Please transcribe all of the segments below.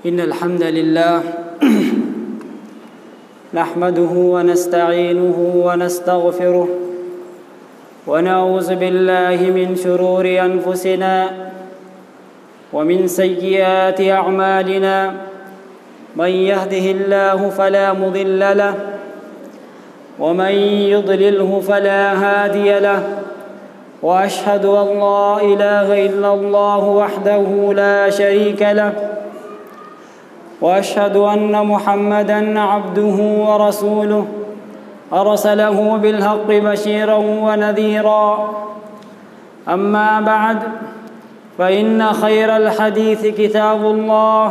इन्नल हम्दलिल्लाह नहमदुहु व नस्तईनुहु व नस्तगफिरुह व नऊज़ु बिल्लाहि मिन शुरूरि अनफुसिना व मिन सय्यिआति अअमालिना मन यहदिहिल्लाहु फला मुदिल्ल लहु व मन युद्लिल्हु फला हादिय लहु व अशहदु अन ला इलाहा इल्लल्लाहु वहदहु ला शरीक लहु व अशहदु अन्न मुहम्मदन अब्दुहु व रसूलुहु अरसलहु बिलहक़्क़ि बशीरन व नज़ीरा अम्मा बअद फ़इन्न खैरल हदीस किताबुल्लाह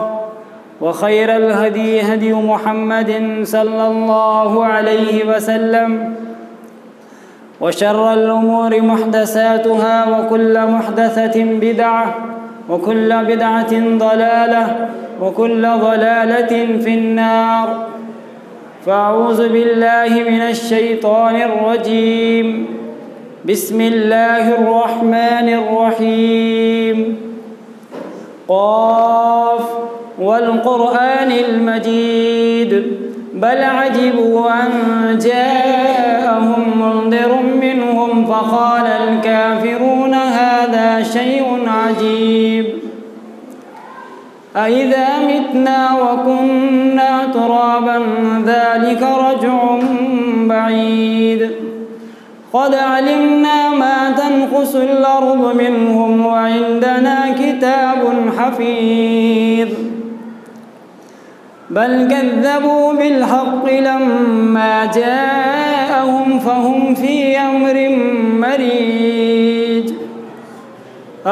व खैरल हदी हदी मुहम्मदिन सल्लल्लाहु अलैहि वसल्लम व शर्रल उमूरि मुहदसातुहा व कुल्ल मुहदसतिन बिदअह व कुल्ल बिदअतिन ज़लालह व कुल्ल ज़लालतिन फिन्नार फ़अऊज़ु बिल्लाहि मिनश शैतानिर रजीम बिस्मिल्लाहिर रहमानिर रहीम क़ाफ़ वल क़ुरआनिल मजीद बल अजिबू अन जाअहुम मुन्ज़िरुम मिनहुम फ़क़ालल काफ़िरून हाज़ा शैउन अजीब अइज़ा मितना व कुन्ना तुराबन ज़ालिक रज्उन बईद क़द अलिमना मा तनक़ुसुल अर्ज़ु मिनहुम व इंदना किताबुन हफ़ीज़ बल कज़्ज़बू बिलहक़्क़ि लम्मा जाअहुम फ़हुम फ़ी अम्रिन मरीज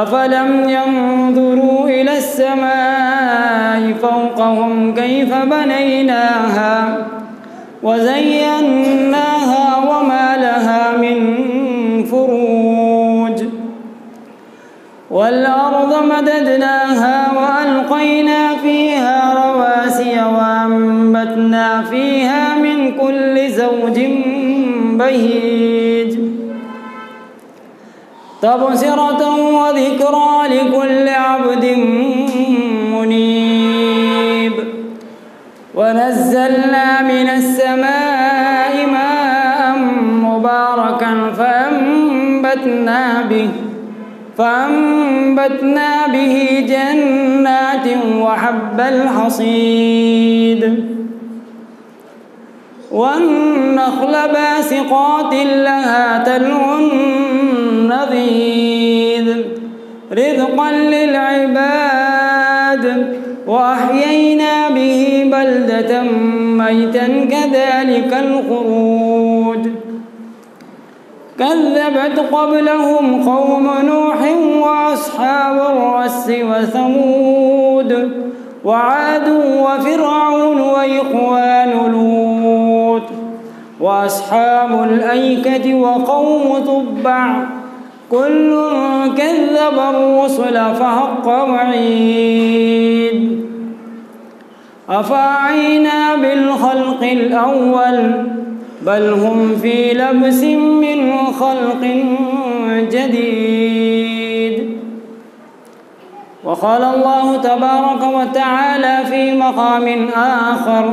अफ़लम यंज़ुरू इलस समाइ फ़ौक़हुम कैफ़ बनैनाहा व ज़य्यन्नाहा व मा लहा मिन फ़ुरूज वल अर्ज़ मददनाहा व अलक़ैना फ़ीहा रवासिय व अंबतना फ़ीहा मिन कुल्लि ज़ौजिन बहीज तबसिरतन व ज़िक्रा लिकुल्लि अब्दिन मुनीब व नज़्ज़लना मिनस समाइ माअन मुबारकन फ़अंबतना बिही जन्नातिन व हब्बल हसीद वन्नख़्ल बासिक़ातिन लहा तलउन नज़ीद रिज़क़न लिलइबाद व अह्यैना बिही बल्दतन मैतन कज़ालिकल ख़ुरूज कज़्ज़बत क़ब्लहुम क़ौमु नूहिन व अस्हाबुर रस्स व समूद व आदun व फ़िरअउन व इख़्वानु लूत व अस्हाबुल ऐकति व क़ौमु तुब्बअ कुल्लुन कज़्ज़बा अर्रुसुल फ़हक़्क़ वईद अफ़अअयना बिलख़ल्क़िल अव्वल बल हुम फ़ी लब्सिन मिन ख़ल्क़िन जदीद व क़ाला अल्लाहु तबारक व तआला फ़ी मक़ामिन आख़र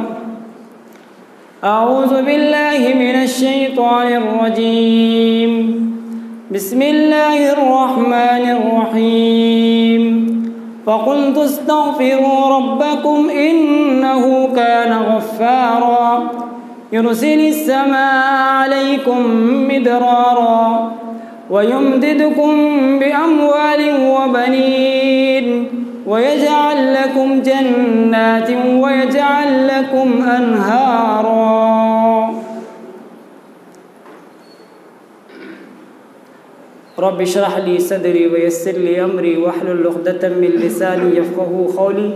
अऊज़ु बिल्लाहि मिनश शैतानिर रजीम बिस्मिल्लाहिर रहमानिर रहीम फ़क़ुल्तु अस्तग़फ़िरू रब्बकुम इन्नहु कान गफ़्फ़ारा युरसिलिस समाअ अलैकुम मिदरारा व युमदिदकुम बिअम्वालिन व बनीन व यजअल लकुम जन्नातिन व यजअल लकुम अन्हारा। रब्बि इश्रह ली सदरी व यस्सिर ली अमरी वहलुल उक़दतम मिन लिसानी यफ़क़हू क़ौली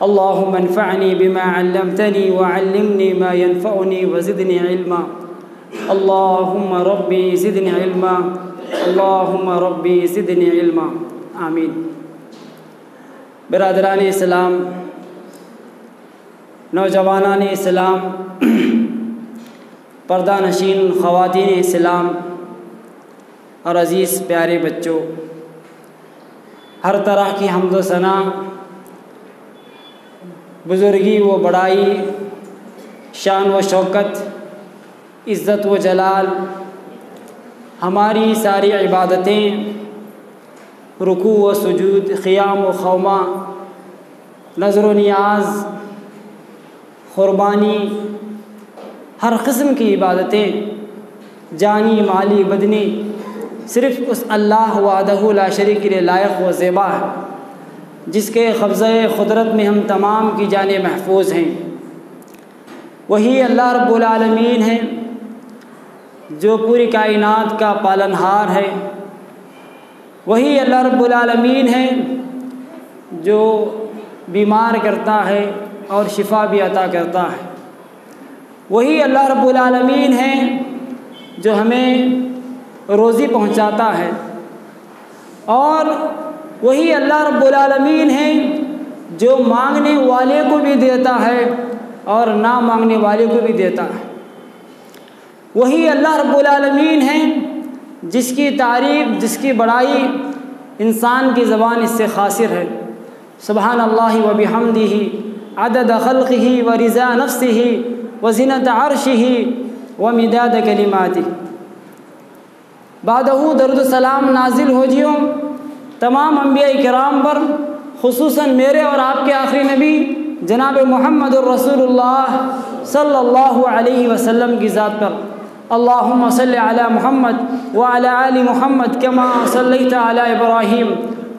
अल्लाहुम्मा अन्फ़अनी बिमा अल्लमतनी व अल्लिमनी मा यनफ़अनी व ज़िदनी इल्मा अल्लाहुम्मा रब्बी ज़िदनी इल्मा अल्लाहुम्मा रब्बी ज़िदनी इल्मा आमीन। बिरादरान इस्लाम, नौजवानान इस्लाम, पर्दा नशीन ख़वातीन इस्लाम और अज़ीज़ प्यारे बच्चों, हर तरह की हम्द व सना बुज़ुर्गी व बड़ाई, शान व शौकत, इज़्ज़त व जलाल, हमारी सारी इबादतें, रुकू व सुजूद, क़ियाम व ख़ौमा, नज़र व नियाज़, क़ुरबानी, हर किस्म की इबादतें जानी माली बदनी सिर्फ़ उस अल्लाह वहदहू ला शरीक के लिए लायक व ज़ेबा है, जिसके क़ब्ज़े क़ुदरत में हम तमाम की जाने महफूज हैं। वही अल्लाह रब्बुल आलमीन है जो पूरी कायनात का पालनहार है। वही अल्लाह रब्बुल आलमीन है जो बीमार करता है और शिफा भी अता करता है। वही अल्लाह रब्बुल आलमीन है जो हमें रोज़ी पहुंचाता है, और वही अल्लाह रब्बुल आलमीन है जो मांगने वाले को भी देता है और ना मांगने वाले को भी देता है। वही अल्लाह रब्बुल आलमीन है जिसकी तारीफ़, जिसकी बड़ाई इंसान की ज़बान इससे ख़ासिर है। सुबहान अल्लाहि व बिहम्दिही अदद ख़ल्क़िही व रिज़ा नफ्सिही व ज़िनत अर्शिही व मिदाद कलिमातिही। बादहू दरूद सलाम नाजिल हो जियो तमाम अंबिया किराम पर, खुसूसन मेरे और आपके आखिरी नबी जनाब मुहम्मदुर रसूलुल्लाह सल्लल्लाहु अलैहि वसल्लम की ज़ात पर। अल्लाहुम्मा सल्लि अला मुहम्मद व अला आलि मुहम्मद कमा सल्लैता अला इब्राहीम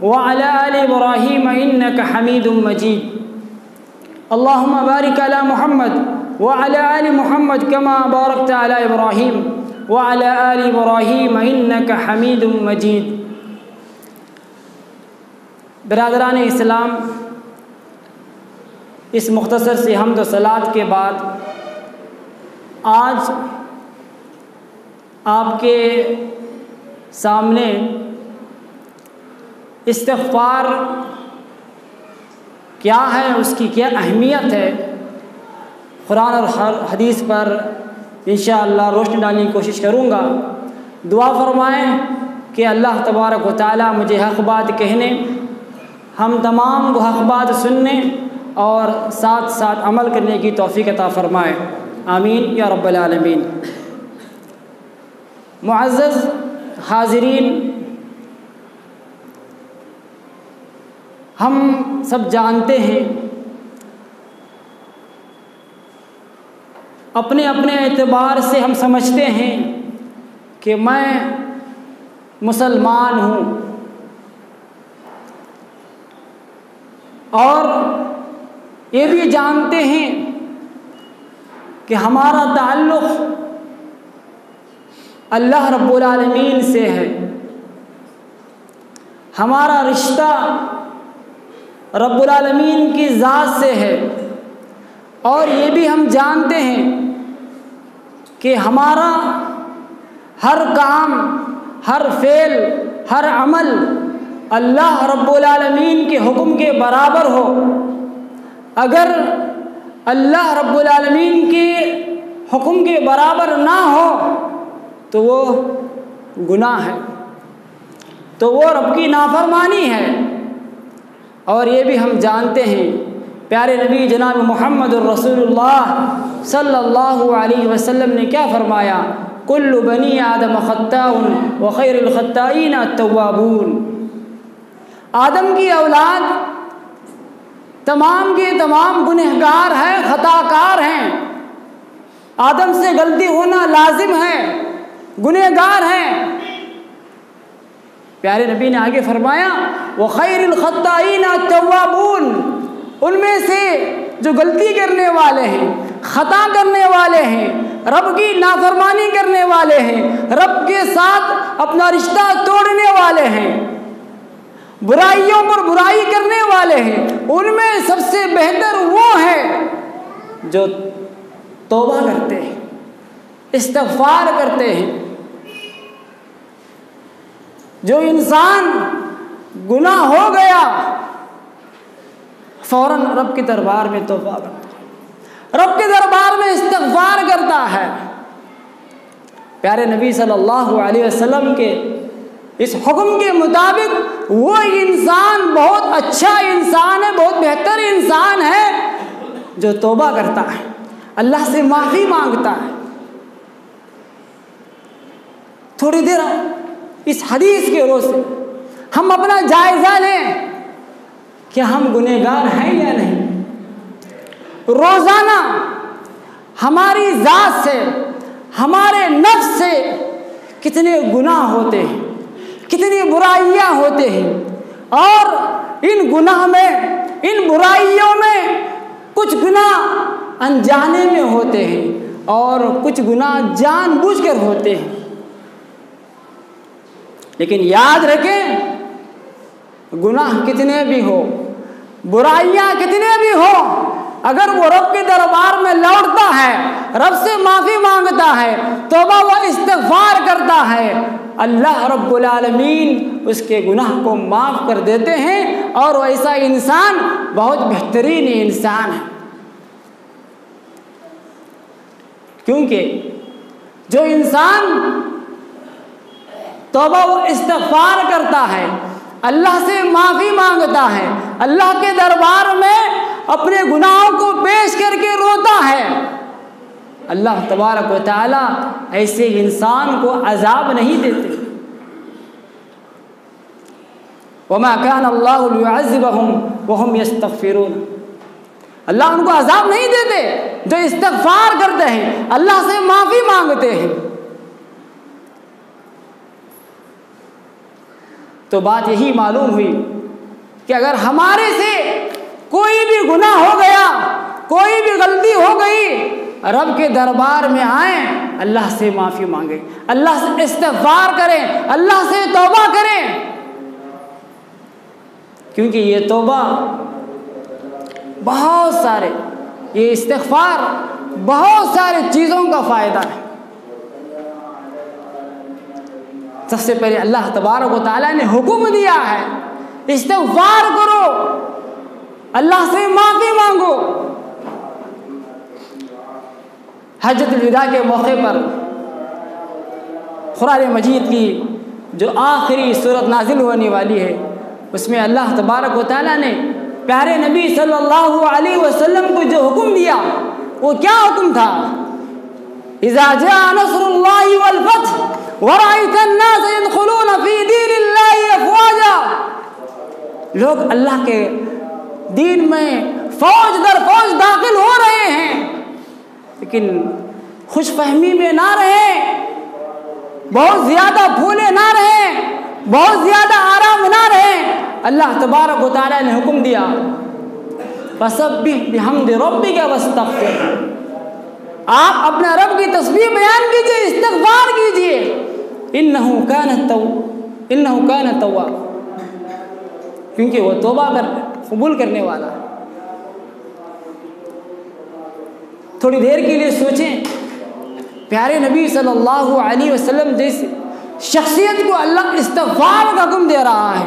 व अला आलि इब्राहीम इन्नका हमीदुम मजीद। अल्लाहुम्मा बारिक अला मुहम्मद व अला आलि मुहम्मद कमा बारकता अला इब्राहीम व अला आलि इब्राहीम इन्नका हमीदुम मजीद। बिरादरान इस्लाम, इस मुख्तसर से हम्द व सलात के बाद आज आपके सामने इस्तिग़फ़ार क्या है, उसकी क्या अहमियत है, कुरान और हदीस पर इंशाअल्लाह रोशनी डालने की कोशिश करूँगा। दुआ फरमाएं कि अल्लाह तबारक व तआला मुझे हक़ बात कहने, हम तमाम को हक़ बात सुनने और साथ साथ अमल करने की तौफ़ीक़ अता फ़रमाए। आमीन या रब्बल आलमीन। मुअज़्ज़ज़ हाज़िरीन, हम सब जानते हैं, अपने अपने एतबार से हम समझते हैं कि मैं मुसलमान हूँ, और ये भी जानते हैं कि हमारा ताल्लुक़ अल्लाह रब्बुल आलमीन से है, हमारा रिश्ता रब्बुल आलमीन की ज़ात से है। और ये भी हम जानते हैं कि हमारा हर काम, हर फ़ेल, हर अमल अल्लाह रब्बुल आलमीन के हुक्म के बराबर हो। अगर अल्लाह रब्बुल आलमीन के हुक्म के बराबर ना हो तो वो गुनाह है, तो वो रब की नाफरमानी है। और ये भी हम जानते हैं, प्यारे नबी जनाब मुहम्मदुर रसूलुल्लाह सल्लल्लाहु अलैहि वसल्लम ने क्या फरमाया, कुल्लु बनी आदम खत्ताउन व खैरुल खत्ताईन अत-तव्वाबून। आदम की औलाद तमाम के तमाम गुनहगार हैं, खताकार हैं। आदम से गलती होना लाजिम है, गुनहगार हैं। प्यारे नबी ने आगे फरमाया, व खैरुल खत्ताईन अत-तव्वाबून। उनमें से जो गलती करने वाले हैं, खता करने वाले हैं, रब की नाफरमानी करने वाले हैं, रब के साथ अपना रिश्ता तोड़ने वाले हैं, बुराइयों पर बुराई करने वाले हैं, उनमें सबसे बेहतर वो है जो तौबा करते हैं, इस्तिग़फ़ार करते हैं। जो इंसान गुनाह हो गया फ़ौरन रब के दरबार में तौबा करता है, रब के दरबार में इस्तिग़फ़ार करता है। प्यारे नबी सल्लल्लाहु अलैहि वसल्लम के इस हुक्म के मुताबिक वो इंसान बहुत अच्छा इंसान है, बहुत बेहतर इंसान है जो तौबा करता है, अल्लाह से माफ़ी मांगता है। थोड़ी देर इस हदीस के रोज़ से हम अपना जायज़ा लें कि हम गुनहगार हैं या नहीं। रोज़ाना हमारी ज़ात से, हमारे नफ्स से कितने गुनाह होते हैं, कितनी बुराइयां होते हैं, और इन गुनाह में, इन बुराइयों में कुछ गुनाह अनजाने में होते हैं और कुछ गुनाह जानबूझकर होते हैं। लेकिन याद रखें, गुनाह कितने भी हो, बुराइयां कितने भी हो, अगर वो रब के दरबार में लौटता है, रब से माफ़ी मांगता है, तौबा व इस्तिग़फ़ार करता है, अल्लाह रब्बुल आलमीन उसके गुनाह को माफ़ कर देते हैं और वैसा इंसान बहुत बेहतरीन इंसान है। क्योंकि जो इंसान तौबा व इस्तिग़फ़ार करता है, अल्लाह से माफ़ी मांगता है, अल्लाह के दरबार में अपने गुनाहों को पेश करके रोता है, अल्लाह तबारक व तआला ऐसे इंसान को अज़ाब नहीं देते। वमा कान अल्लाहु लियुअज़्ज़िबहुम वहुम यस्तग़फ़िरून, अल्लाह उनको अज़ाब नहीं देते जो इस्तिग़फ़ार करते हैं, अल्लाह से माफ़ी मांगते हैं। तो बात यही मालूम हुई कि अगर हमारे से कोई भी गुनाह हो गया, कोई भी गलती हो गई, रब के दरबार में आए, अल्लाह से माफ़ी मांगे, अल्लाह से इस्तिग़फ़ार करें, अल्लाह से तौबा करें। क्योंकि ये तौबा बहुत सारे, ये इस्तिग़फ़ार बहुत सारे चीज़ों का फ़ायदा है। सबसे पहले अल्लाह तबारक व तआला ने हुक्म दिया है, इस्तिग़फ़ार करो, अल्लाह से माफ़ी मांगो। हज्जतुल विदा के मौके पर कुरान मजीद की जो आखिरी सूरत नाजिल होने वाली है, उसमें अल्लाह तबारक व तआला ने प्यारे नबी सल्लल्लाहु अलैहि वसल्लम को जो हुक्म दिया, वो क्या हुक्म था? इज़ा जाअ नस्रुल्लाहि वल फथ व रअयतन नास यदखुलून फी दीनिल्लाहि अफ़वाजा, लोग अल्लाह के दीन में फौज दर फौज दाखिल हो रहे हैं, लेकिन खुशफहमी में ना रहें, बहुत ज़्यादा फूले ना रहें, बहुत ज़्यादा आराम ना रहें। अल्लाह तबारक व तआला ने हुक्म दिया, फसब्बिह बिहम्दि रब्बिका वस्तग़फ़िर, आप अपने रब की तस्बीह बयान कीजिए, इस्तिग़फ़ार कीजिए, इन्नहु कान तव्वाब, क्योंकि वो तौबा कबूल करने वाला है। थोड़ी देर के लिए सोचें, प्यारे नबी सल्लल्लाहु अलैहि वसल्लम जैसी शख्सियत को अल्लाह इस्तिग़फ़ार का हुक्म दे रहा है।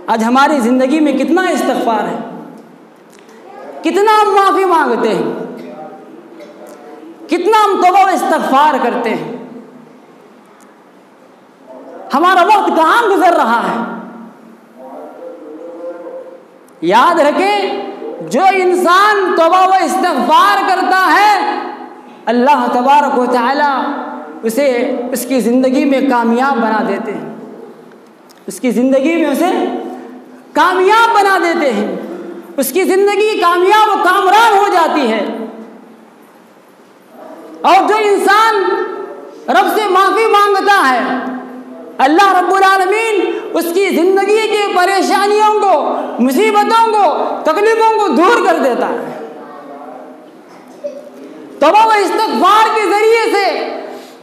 आज हमारी ज़िंदगी में कितना इस्तिग़फ़ार है, कितना हम माफ़ी मांगते हैं, कितना हम तौबा व इस्तिग़फ़ार करते हैं, हमारा वक्त कहाँ गुजर रहा है। याद रखें, जो इंसान तौबा व इस्तिग़फ़ार करता है, अल्लाह तबारक व तआला उसे उसकी ज़िंदगी में कामयाब बना देते हैं, उसकी ज़िंदगी में उसे कामयाब बना देते हैं, उसकी ज़िंदगी कामयाब व कामरान हो जाती है। और जो इंसान रब से माफ़ी मांगता है, अल्लाह रब्बुल आलमीन उसकी ज़िंदगी की परेशानियों को, मुसीबतों को, तकलीफ़ों को दूर कर देता है। तौबा व इस्तिग़फ़ार के ज़रिए से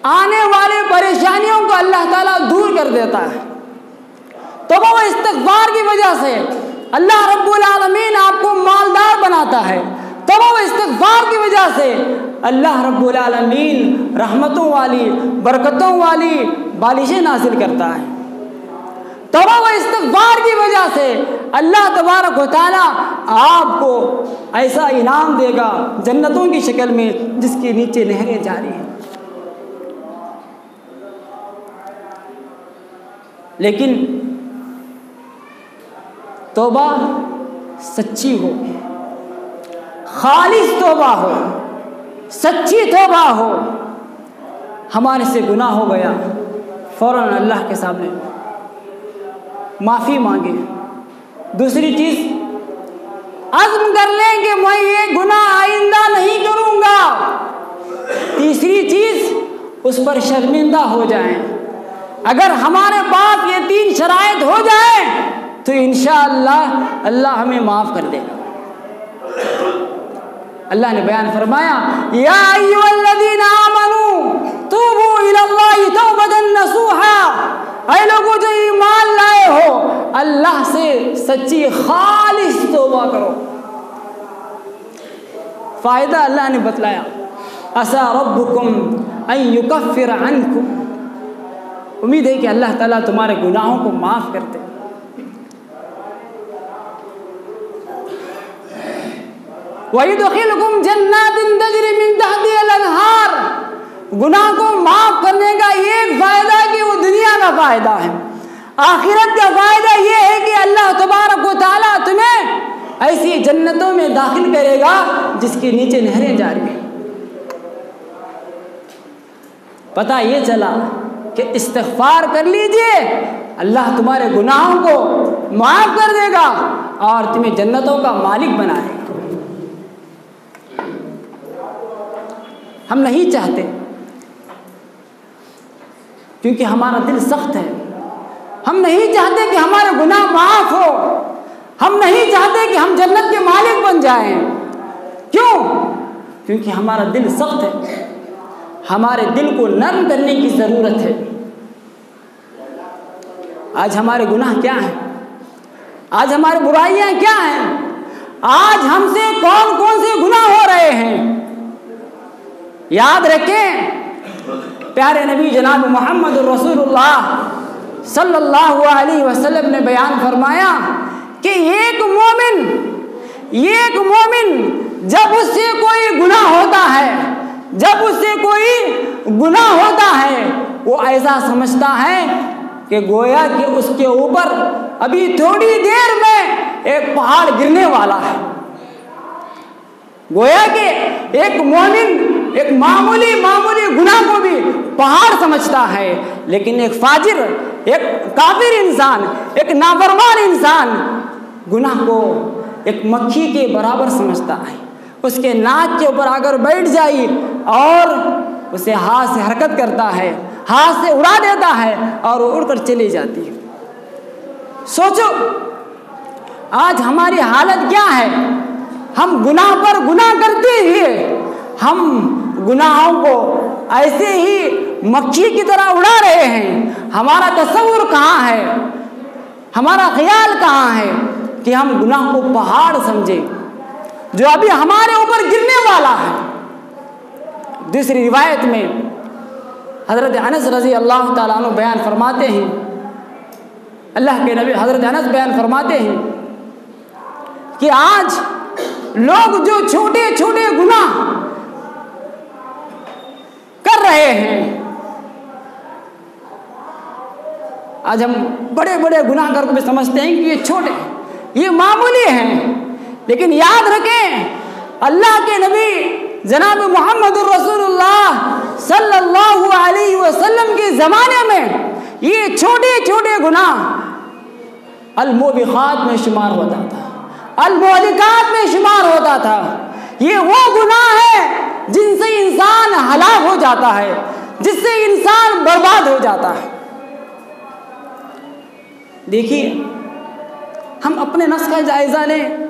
आने वाले परेशानियों को अल्लाह ताला दूर कर देता है। तौबा व इस्तिग़फ़ार की वजह से अल्लाह रब्बुल आलमीन आपको मालदार बनाता है। तौबा व इस्तिग़फ़ार की वजह से अल्लाह रब्बुल आलमीन रहमतों वाली, बरकतों वाली बारिशें नाज़िल करता है। तौबा व इस्तिग़फ़ार की वजह से अल्लाह तबारक व तआला आपको ऐसा इनाम देगा जन्नतों की शक्ल में, जिसके नीचे नहरें जारी हैं। लेकिन तौबा सच्ची हो, खालिस तौबा हो, सच्ची तौबा हो। हमारे से गुनाह हो गया, फ़ौरन अल्लाह के सामने माफ़ी मांगे। दूसरी चीज़, अज़्म कर लें कि मैं ये गुनाह आइंदा नहीं करूँगा। तीसरी चीज़, उस पर शर्मिंदा हो जाएं। अगर हमारे पास ये 3 शराइत हो जाए तो इंशाअल्लाह अल्लाह हमें माफ़ कर देगा। अल्लाह ने बयान फरमाया, या अय्युहल्लज़ीना आमनू तूबू इलल्लाहि तौबतन नसूहा, ऐ लोगों जो ईमान लाए हो, अल्लाह से सच्ची खालिस तौबा करो। फ़ायदा अल्लाह ने बतलाया, असा रब्बुकुम अन युकफ्फिर अन्कुम, उम्मीद है कि अल्लाह ताला तुम्हारे गुनाहों को माफ़ करते। वयुदखिलकुम जन्नातिन तजरी मिन तहतिहल अनहार, गुनाह को माफ़ करने का एक फ़ायदा कि वो दुनिया का फ़ायदा है। आखिरत का फ़ायदा ये है कि अल्लाह तबारक व तआला तुम्हें ऐसी जन्नतों में दाखिल करेगा जिसके नीचे नहरें जारी हैं। पता ये चला कि इस्तिग़फ़ार कर लीजिए, अल्लाह तुम्हारे गुनाहों को माफ़ कर देगा और तुम्हें जन्नतों का मालिक बनाएगा। हम नहीं चाहते क्योंकि हमारा दिल सख्त है। हम नहीं चाहते कि हमारे गुनाह माफ़ हो। हम नहीं चाहते कि हम जन्नत के मालिक बन जाएं। क्यों? क्योंकि हमारा दिल सख्त है। हमारे दिल को नरम करने की ज़रूरत है। आज हमारे गुनाह क्या हैं? आज हमारी बुराइयां क्या हैं? आज हमसे कौन कौन से गुनाह हो रहे हैं? याद रखें, प्यारे नबी जनाब मोहम्मद रसूलुल्लाह सल्लल्लाहु अलैहि वसल्लम ने बयान फरमाया कि एक मोमिन जब उससे कोई गुनाह होता है, जब उससे कोई गुनाह होता है, वो ऐसा समझता है कि गोया कि उसके ऊपर अभी थोड़ी देर में एक पहाड़ गिरने वाला है। गोया कि एक मोमिन एक मामूली गुनाह को भी पहाड़ समझता है, लेकिन एक फाजिर, एक काफिर इंसान, एक नाफरमान इंसान गुनाह को एक मक्खी के बराबर समझता है। उसके नाक के ऊपर अगर बैठ जाए और उसे हाथ से हरकत करता है, हाथ से उड़ा देता है और वो उड़कर चली जाती है। सोचो आज हमारी हालत क्या है। हम गुनाह पर गुनाह करते हुए हम गुनाहों को ऐसे ही मक्खी की तरह उड़ा रहे हैं। हमारा तसव्वुर कहाँ है, हमारा ख्याल कहाँ है कि हम गुनाह को पहाड़ समझे जो अभी हमारे ऊपर गिरने वाला है। दूसरी रिवायत में हज़रत अनस रज़ी अल्लाह ताला अन्हु बयान फरमाते हैं, अल्लाह के नबी हज़रत अनस बयान फरमाते हैं कि आज लोग जो छोटे छोटे गुनाह कर रहे हैं, आज हम बड़े बड़े गुनाह करके भी समझते हैं कि ये छोटे, ये मामूली हैं, लेकिन याद रखें अल्लाह के नबी जनाब मोहम्मद रसूलुल्लाह सल्लल्लाहु अलैहि वसल्लम के ज़माने में ये छोटे छोटे गुनाह अल-मुबिक़ात में शुमार होता था, अल-मुहलिकात में शुमार होता था। ये वो गुनाह है जिनसे इंसान हलाक हो जाता है, जिससे इंसान बर्बाद हो जाता है। देखिए, हम अपने नफ्स का जायज़ा लें,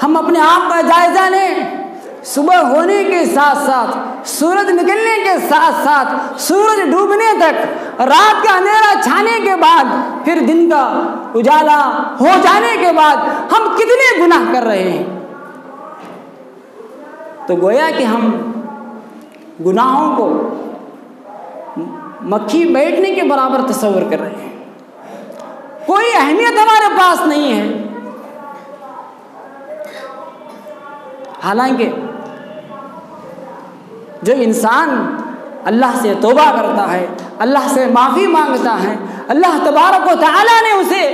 हम अपने आप का जायज़ा लें। सुबह होने के साथ साथ, सूरज निकलने के साथ साथ, सूरज डूबने तक, रात का अंधेरा छाने के बाद, फिर दिन का उजाला हो जाने के बाद हम कितने गुनाह कर रहे हैं। तो गोया कि हम गुनाहों को मक्खी बैठने के बराबर तस्वर कर रहे हैं। कोई अहमियत हमारे पास नहीं है। हालांकि जो इंसान अल्लाह से तौबा करता है, अल्लाह से माफ़ी मांगता है, अल्लाह तबारक व तआला ने उसे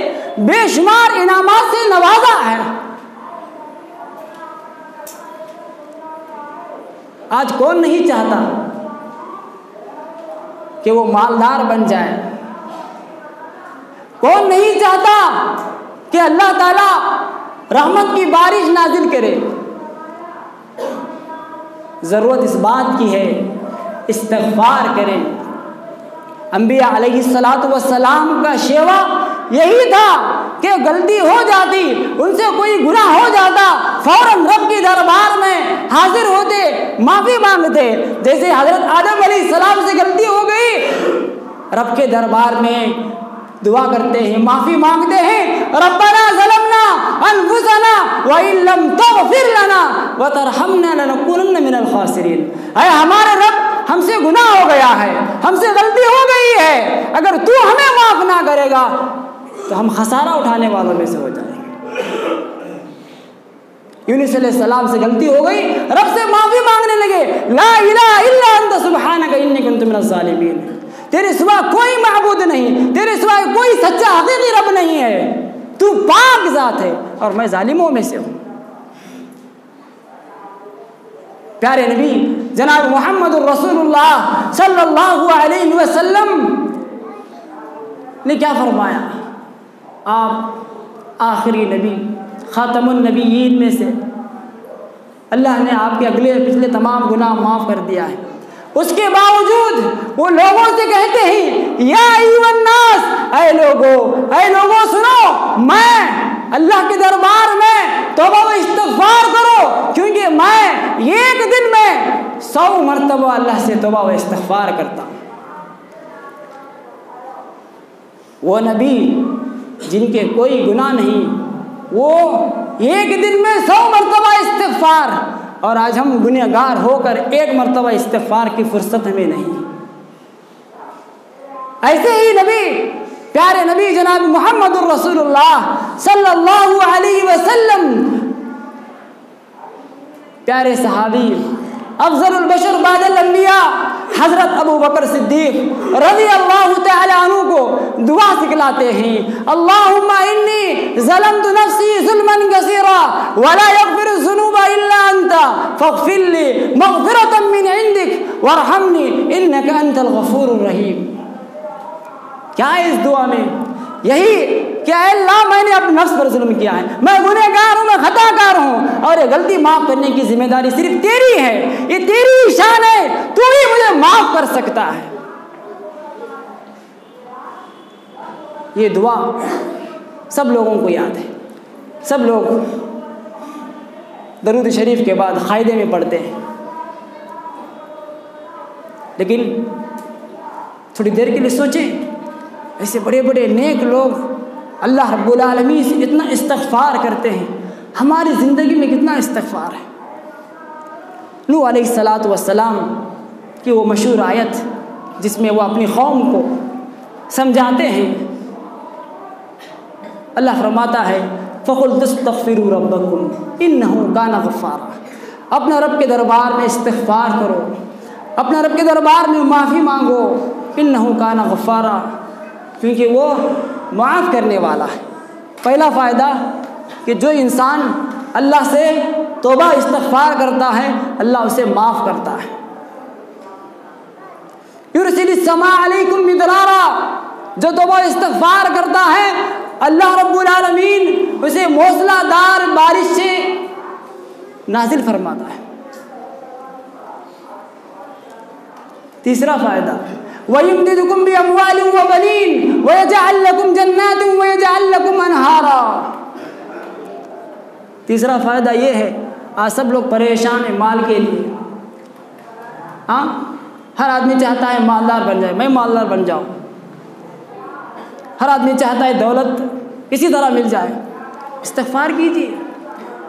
बेशुमार इनामात से नवाजा है। आज कौन नहीं चाहता कि वो मालदार बन जाए? कौन नहीं चाहता कि अल्लाह ताला रहमत की बारिश नाजिल करे? ज़रूरत इस बात की है इस्तिग़फ़ार करें। अंबिया अलैहिस्सलातु वस्सलाम का शेवा यही था कि गलती हो जाती, उनसे कोई गुनाह हो जाता, फौरन रब के दरबार में हाजिर होते, माफ़ी मांगते। जैसे हज़रत आदम अलैहिस्सलाम से गलती हो गई, रब के दरबार में दुआ करते हैं, माफ़ी मांगते हैं, रब्बना ज़लमना अनफुसना व इन लम तग़फिर लना व तरहमना लनकुनन्ना मिनल ख़ासिरीन। ऐ हमारे रब, हमसे गुनाह हो गया है, हमसे गलती हो गई है, अगर तू हमें माफ़ ना करेगा तो हम खसारा उठाने वालों में से हो जाएंगे। यूनुस अलैहिस्सलाम से गलती हो गई, रब से माफ़ी मांगने लगे, ला इलाहा इल्ला अंता सुब्हानका इन्नी कुन्तु मिनज़ ज़ालिमीन। तेरे सिवा कोई माबूद नहीं, तेरे सिवा कोई सच्चा हकीकी रब नहीं है, तू पाक ज़ात है और मैं जालिमों में से हूँ। प्यारे नबी जनाब मुहम्मदुर रसूलुल्लाह सल्लल्लाहु अलैहि वसल्लम ने क्या फरमाया? आप आखिरी नबी, ख़ातमुन नबीयीन में से, अल्लाह ने आपके अगले पिछले तमाम गुनाह माफ़ कर दिया है। उसके बावजूद वो लोगों से कहते हैं, या अय्युहन्नास, ऐ लोगों सुनो, मैं अल्लाह के दरबार में तौबा व इस्तिग़फ़ार करो, क्योंकि मैं एक दिन में 100 मरतबा अल्लाह से तौबा व इस्तिग़फ़ार करता हूँ। वो नबी जिनके कोई गुनाह नहीं, वो एक दिन में 100 मरतबा इस्तिग़फ़ार, और आज हम गुनहगार होकर 1 मरतबा इस्तिग़फ़ार की फुर्सत हमें नहीं। ऐसे ही नबी, प्यारे नबी जनाब मुहम्मदुर रसूलुल्लाह सल्लल्लाहु अलैहि वसल्लम, प्यारे सहाबी अफ़ज़लुल बशर बादल अंबिया हज़रत अबू बकर सिद्दीक़ रज़ी अल्लाह तआला अन्हु को दुआ सिखलाते हैं, अल्लाहुम्मा इन्नी ज़लमतु नफ़्सी ज़ुल्मन कसीरा वला यग़फ़िरु ज़ुनूबा इल्ला अंता फ़ग़फ़िर ली मग़फ़िरतम मिन इंदिक वरहमनी इन्नका अंतल गफ़ूरुर रहीम। क्या है इस दुआ में? यही कि अल्लाह, मैंने अपने नफ्स पर जुल्म किया है, मैं गुनहगार हूँ, मैं खताकार हूँ, और ये गलती माफ़ करने की जिम्मेदारी सिर्फ तेरी है, ये तेरी शान है, तू ही मुझे माफ़ कर सकता है। ये दुआ सब लोगों को याद है, सब लोग दरूद शरीफ के बाद क़ायदे में पढ़ते हैं, लेकिन थोड़ी देर के लिए सोचें, ऐसे बड़े बड़े नेक लोग अल्लाह रब्बुल आलमीन से इतना इस्तिग़फ़ार करते हैं, हमारी ज़िंदगी में कितना इस्तिग़फ़ार है। नूह अलैहिस्सलातु वस्सलाम की वो मशहूर आयत जिसमें वो अपनी कौम को समझाते हैं, अल्लाह फरमाता है, फ़क़ुल तस्तग़फ़िरू रब्बकुम इन्नहु काना गफ़्फ़ारा। अपना रब के दरबार में इस्तिग़फ़ार करो, अपना रब के दरबार में माफ़ी मांगो, इन्नहु काना गफ़्फ़ारा, क्योंकि वो माफ़ करने वाला है। पहला फ़ायदा कि जो इंसान अल्लाह से तौबा इस्तिग़फ़ार करता है, अल्लाह उसे माफ़ करता है। युरसिलिस समा अलैकुम मिदरारा, जो तौबा इस्तिग़फ़ार करता है, अल्लाह रब्बुल आलमीन उसे मौसलाधार बारिश से नाज़िल फरमाता है। तीसरा फ़ायदा, वयुम्दिदकुम बिअम्वालिन व बनीन व यजअल लकुम जन्नातिन व यजअल लकुम अनहारा। तीसरा फ़ायदा ये है, आज सब लोग परेशान हैं माल के लिए। हाँ, हर आदमी चाहता है मालदार बन जाए, मैं मालदार बन जाऊँ। हर आदमी चाहता है दौलत इसी तरह मिल जाए। इस्तिग़फ़ार कीजिए,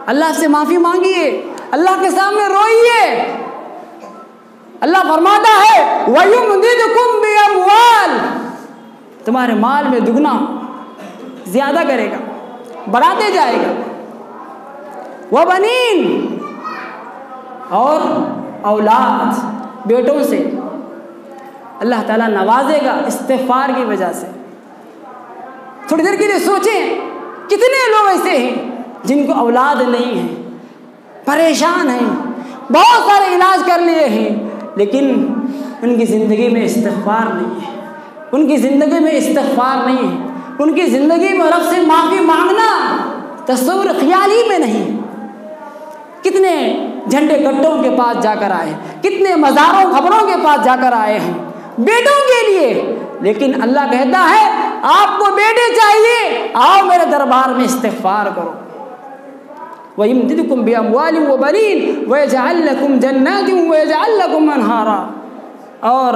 अल्लाह से माफ़ी मांगिए, अल्लाह के सामने रोइए। अल्लाह फरमाता है, वयुम्दिदकुम बिअम्वाल, तुम्हारे माल में दुगना ज़्यादा करेगा, बढ़ाते जाएगा। व बनीन, और औलाद, बेटों से अल्लाह ताला नवाजेगा इस्तिग़फ़ार की वजह से। थोड़ी देर के लिए सोचें, कितने लोग ऐसे हैं जिनको औलाद नहीं है, परेशान हैं, बहुत सारे इलाज कर लिए हैं, लेकिन उनकी ज़िंदगी में इस्तिग़फ़ार नहीं है, उनकी ज़िंदगी में इस्तिग़फ़ार नहीं है, उनकी ज़िंदगी में रब से माफ़ी मांगना तस्वुर ख़्याल ही में नहीं। कितने झंडे कट्टों के पास जाकर आए, कितने मज़ारों खबरों के पास जाकर आए हैं बेटों के लिए, लेकिन अल्लाह कहता है आपको बेटे चाहिए, आओ मेरे दरबार में इस्तिग़फ़ार करो। वयम्दिदकुम बिअम्वालिन व बनीन वयजअल लकुम जन्नातिन वयजअल लकुम अनहारा। और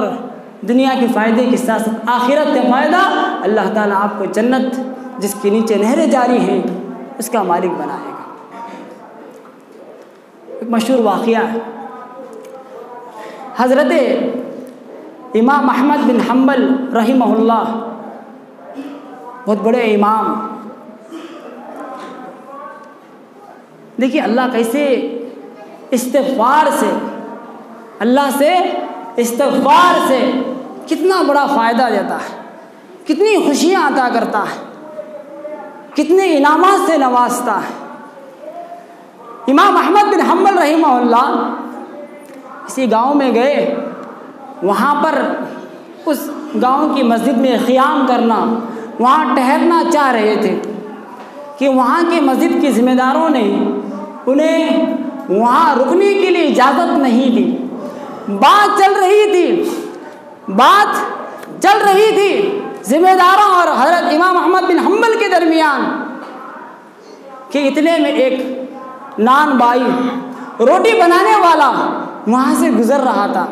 दुनिया के फ़ायदे के साथ साथ आखिरत का फ़ायदा, अल्लाह ताला आपको जन्नत जिसके नीचे नहरें जारी हैं उसका मालिक बनाएगा। एक मशहूर वाक़या है, हज़रत इमाम अहमद बिन हम्बल रहिमहुल्लाह, बहुत बड़े इमाम। देखिए अल्लाह कैसे इस्तिग़फ़ार से, अल्लाह से इस्तिग़फ़ार से कितना बड़ा फ़ायदा देता है, कितनी खुशियाँ अता करता है, कितने इनामात से नवाजता है। इमाम अहमद बिन हम्बल रहिमहुल्लाह किसी गांव में गए, वहाँ पर उस गांव की मस्जिद में क़ियाम करना, वहाँ ठहरना चाह रहे थे कि वहाँ के मस्जिद के ज़िम्मेदारों ने उन्हें वहाँ रुकने के लिए इजाज़त नहीं दी। बात चल रही थी ज़िम्मेदारों और हज़रत इमाम अहमद बिन हम्बल के दरमियान कि इतने में एक नान बाई, रोटी बनाने वाला वहाँ से गुज़र रहा था।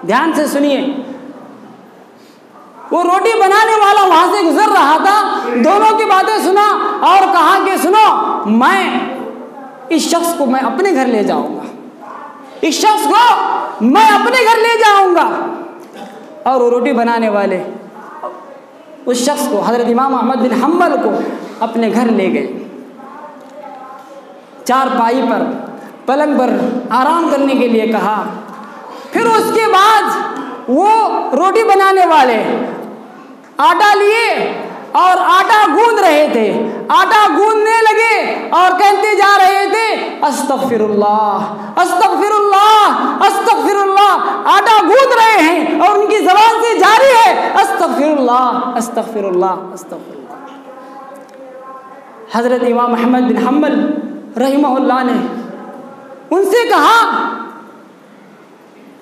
ध्यान से सुनिए, वो रोटी बनाने वाला वहाँ से गुज़र रहा था, दोनों की बातें सुना और कहा कि सुनो, मैं इस शख्स को मैं अपने घर ले जाऊँगा, इस शख्स को मैं अपने घर ले जाऊँगा। और वो रोटी बनाने वाले उस शख्स को, हज़रत इमाम अहमद बिन हम्बल को अपने घर ले गए। चारपाई पर, पलंग पर आराम करने के लिए कहा। फिर उसके बाद वो रोटी बनाने वाले आटा लिए और आटा गूंद रहे थे, आटा गूंदने लगे और कहते जा रहे थे अस्तगफिरुल्लाह अस्तगफिरुल्लाह अस्तगफिरुल्लाह। आटा गूंद रहे हैं और उनकी ज़बान से जारी है अस्तगफिरुल्लाह अस्तगफिरुल्लाह अस्तगफिरुल्लाह। हज़रत इमाम अहमद बिन हम्बल रहिमहुल्लाह ने उनसे कहा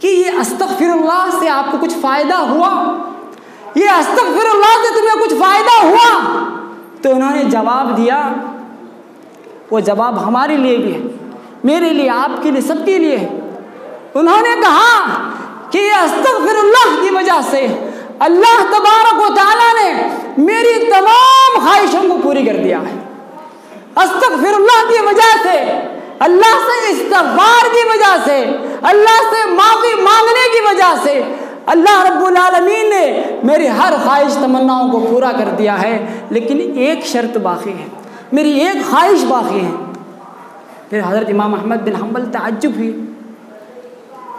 कि ये अस्तगफिरुल्लाह से आपको कुछ फ़ायदा हुआ, ये अस्तगफिरुल्लाह से तुम्हें कुछ फ़ायदा हुआ? तो उन्होंने जवाब दिया, वो जवाब हमारे लिए भी है, मेरे लिए, आपके लिए, सबके लिए है। उन्होंने कहा कि ये अस्तगफिरुल्लाह की वजह से अल्लाह तबारक व तआला ने मेरी तमाम ख्वाहिशों को पूरी कर दिया है। अस्तगफिरुल्लाह की वजह से, अल्लाह से इस्तिग़फ़ार की वजह से, अल्लाह से माफ़ी मांगने की वजह से अल्लाह रब्बुल आलमीन ने मेरी हर ख्वाहिश तमन्नाओं को पूरा कर दिया है। लेकिन एक शर्त बाकी है, मेरी एक ख्वाहिश बाकी है। फिर हज़रत इमाम अहमद बिन हम्बल ताज्जुब हुए,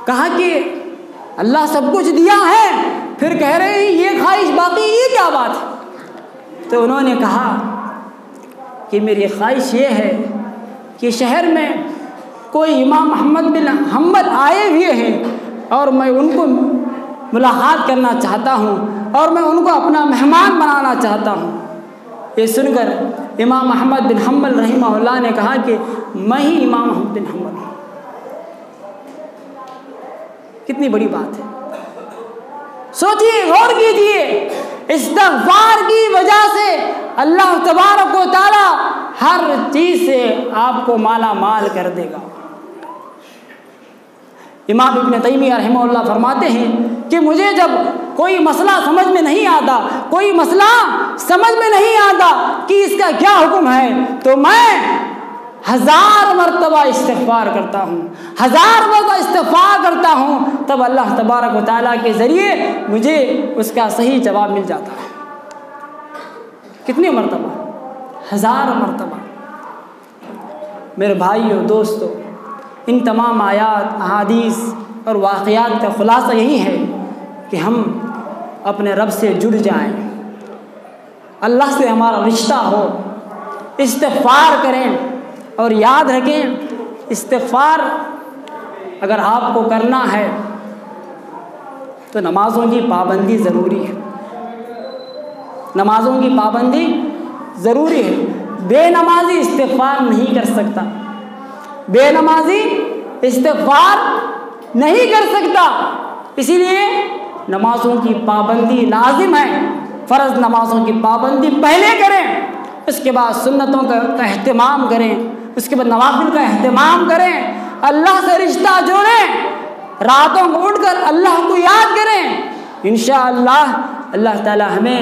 कहा कि अल्लाह सब कुछ दिया है, फिर कह रहे हैं ये ख्वाहिश बाकी, ये क्या बात है? तो उन्होंने कहा कि मेरी ख्वाहिश ये है कि शहर में कोई इमाम अहमद बिन हम्बल आए हुए हैं और मैं उनको मुलाकात करना चाहता हूँ और मैं उनको अपना मेहमान बनाना चाहता हूँ। ये सुनकर इमाम अहमद बिन हम्बल रहिमहुल्लाह ने कहा कि मैं ही इमाम अहमद बिन हम्बल हूँ। कितनी बड़ी बात है, सोचिए, गौर कीजिए। इस्तिग़फ़ार की वजह से अल्लाह तबारक व तआला हर चीज़ से आपको माला माल कर देगा। इमाम इब्न तैमिय्या रहमहुल्लाह फरमाते हैं कि मुझे जब कोई मसला समझ में नहीं आता, कोई मसला समझ में नहीं आता कि इसका क्या हुक्म है, तो मैं 1000 मरतबा इस्तिग़फ़ार करता हूँ, 1000 मरतबा इस्तिग़फ़ार करता हूँ, तब अल्लाह तबारक व तआला के ज़रिए मुझे उसका सही जवाब मिल जाता है। कितनी मरतबा? 1000 मरतबा। मेरे भाइयों, दोस्तों, इन तमाम आयात, अहादीस और वाक़यात का ख़ुलासा यही है कि हम अपने रब से जुड़ जाएं, अल्लाह से हमारा रिश्ता हो, इस्तिग़फ़ार करें। और याद रखें, इस्तिग़फ़ार अगर आपको करना है तो नमाज़ों की पाबंदी ज़रूरी है, नमाज़ों की पाबंदी ज़रूरी है। बेनमाजी इस्तिग़फ़ार नहीं कर सकता, बेनमाजी इस्तिग़फ़ार नहीं कर सकता। इसीलिए नमाज़ों की पाबंदी लाजिम है। फ़र्ज़ नमाज़ों की पाबंदी पहले करें, उसके बाद सुन्नतों का अहतमाम करें, उसके बाद नवाफिल का अहतमाम करें, अल्लाह से रिश्ता जोड़ें, रातों को उठकर अल्लाह को याद करें। इंशाअल्लाह अल्लाह ताला हमें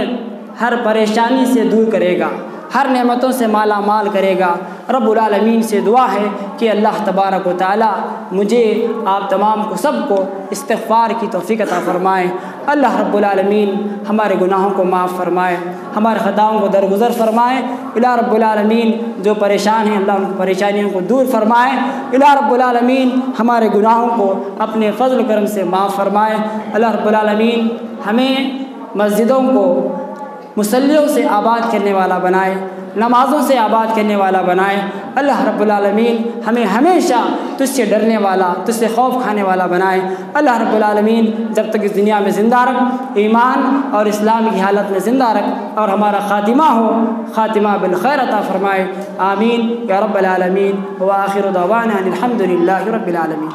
हर परेशानी से दूर करेगा, हर नेमतों से माला माल करेगा। रब्बुल आलमीन से दुआ है कि अल्लाह तबारक व तआला मुझे आप तमाम को सबको इस्तिग़फ़ार की तौफ़ीक़ अता फ़रमाए। अल्लाह रब्बुल आलमीन हमारे गुनाहों को माफ़ फ़रमाए, हमारे ख़ताओं को दरगुज़र फ़रमाए। इला रब्बुल आलमीन जो परेशान हैं अल्लाह उनकी परेशानियों को दूर फ़रमाए। इला रब्बुल आलमीन हमारे गुनाहों को अपने फ़ज़ल करम से माफ़ फ़रमाए। अल्लाह रब्बुल आलमीन हमें मस्जिदों को मुसल्लियों से आबाद करने वाला बनाए, नमाज़ों से आबाद करने वाला बनाए। अल्लाह रब्बुल आलमीन हमें हमेशा तुझसे डरने वाला, तुझसे खौफ खाने वाला बनाए। अल्लाह रब्बुल आलमीन जब तक इस दुनिया में ज़िंदा रख, ईमान और इस्लाम की हालत में ज़िंदा रख और हमारा ख़ातिमा हो, ख़ातिमा बिल खैर अता फ़रमाए। आमीन या रब्बल आलमीन। व आखिरु दअवाना अनिल हम्दुलिल्लाहि रब्बिल आलमीन।